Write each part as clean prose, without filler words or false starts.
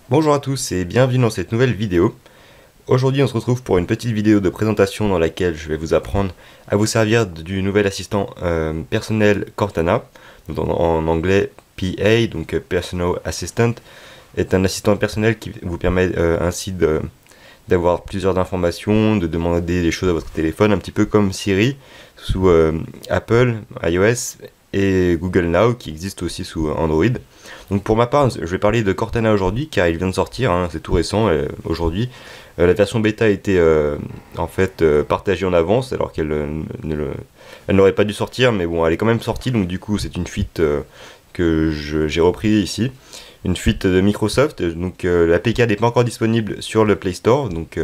Bonjour à tous et bienvenue dans cette nouvelle vidéo. Aujourd'hui on se retrouve pour une petite vidéo de présentation dans laquelle je vais vous apprendre à vous servir du nouvel assistant personnel Cortana, en anglais PA, donc Personal Assistant, est un assistant personnel qui vous permet ainsi d'avoir plusieurs informations, de demander des choses à votre téléphone, un petit peu comme Siri sous Apple, iOS et Google Now qui existe aussi sous Android. Donc pour ma part, je vais parler de Cortana aujourd'hui car il vient de sortir, hein, c'est tout récent aujourd'hui. La version bêta a été en fait partagée en avance alors qu'elle elle n'aurait pas dû sortir, mais bon, elle est quand même sortie, donc du coup c'est une fuite que j'ai repris ici. Une fuite de Microsoft, donc l'APK n'est pas encore disponible sur le Play Store, donc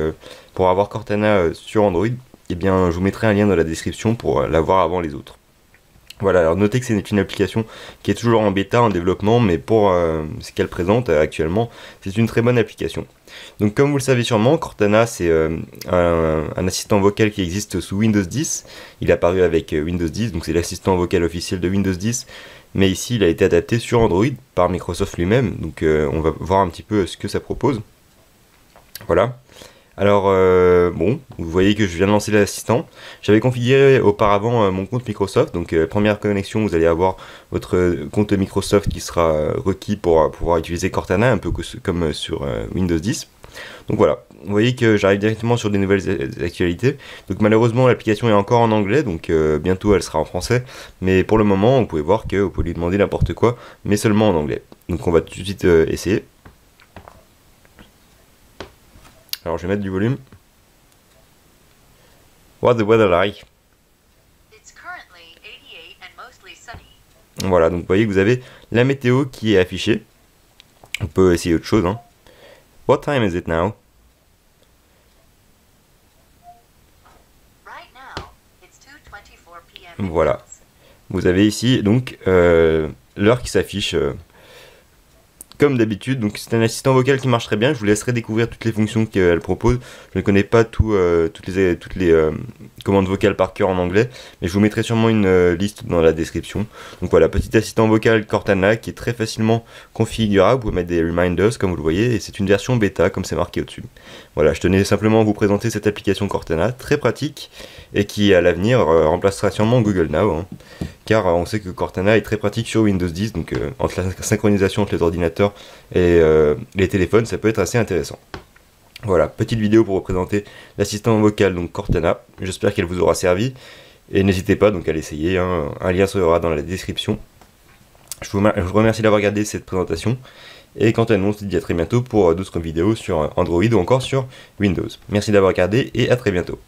pour avoir Cortana sur Android, eh bien je vous mettrai un lien dans la description pour l'avoir avant les autres. Voilà, alors notez que c'est une application qui est toujours en bêta, en développement, mais pour ce qu'elle présente actuellement, c'est une très bonne application. Donc comme vous le savez sûrement, Cortana c'est un assistant vocal qui existe sous Windows 10. Il est apparu avec Windows 10, donc c'est l'assistant vocal officiel de Windows 10. Mais ici il a été adapté sur Android par Microsoft lui-même, donc on va voir un petit peu ce que ça propose. Voilà. Alors, bon, vous voyez que je viens de lancer l'assistant. J'avais configuré auparavant mon compte Microsoft. Donc, première connexion, vous allez avoir votre compte Microsoft qui sera requis pour pouvoir utiliser Cortana, un peu comme sur Windows 10. Donc voilà, vous voyez que j'arrive directement sur des nouvelles actualités. Donc malheureusement, l'application est encore en anglais, donc bientôt elle sera en français. Mais pour le moment, vous pouvez voir que vous pouvez lui demander n'importe quoi, mais seulement en anglais. Donc on va tout de suite essayer. Alors je vais mettre du volume. What's the weather like? It's currently 88 and mostly sunny. Voilà, donc vous voyez que vous avez la météo qui est affichée. On peut essayer autre chose, hein. What time is it now? Right now, it's 2:24 p.m. Voilà. Vous avez ici donc l'heure qui s'affiche comme d'habitude. Donc c'est un assistant vocal qui marche très bien. Je vous laisserai découvrir toutes les fonctions qu'elle propose. Je ne connais pas toutes les commandes vocales par cœur en anglais, mais je vous mettrai sûrement une liste dans la description. Donc voilà, petit assistant vocal Cortana qui est très facilement configurable. Vous pouvez mettre des reminders comme vous le voyez, et c'est une version bêta comme c'est marqué au-dessus. Voilà, je tenais simplement à vous présenter cette application Cortana, très pratique, et qui à l'avenir remplacera sûrement Google Now, hein, car on sait que Cortana est très pratique sur Windows 10, donc entre la synchronisation entre les ordinateurs et les téléphones, ça peut être assez intéressant. Voilà, petite vidéo pour vous présenter l'assistant vocal, donc Cortana. J'espère qu'elle vous aura servi, et n'hésitez pas donc à l'essayer, hein. Un lien sera dans la description. Je vous remercie d'avoir regardé cette présentation, et quant à nous, on se dit à très bientôt pour d'autres vidéos sur Android ou encore sur Windows. Merci d'avoir regardé, et à très bientôt.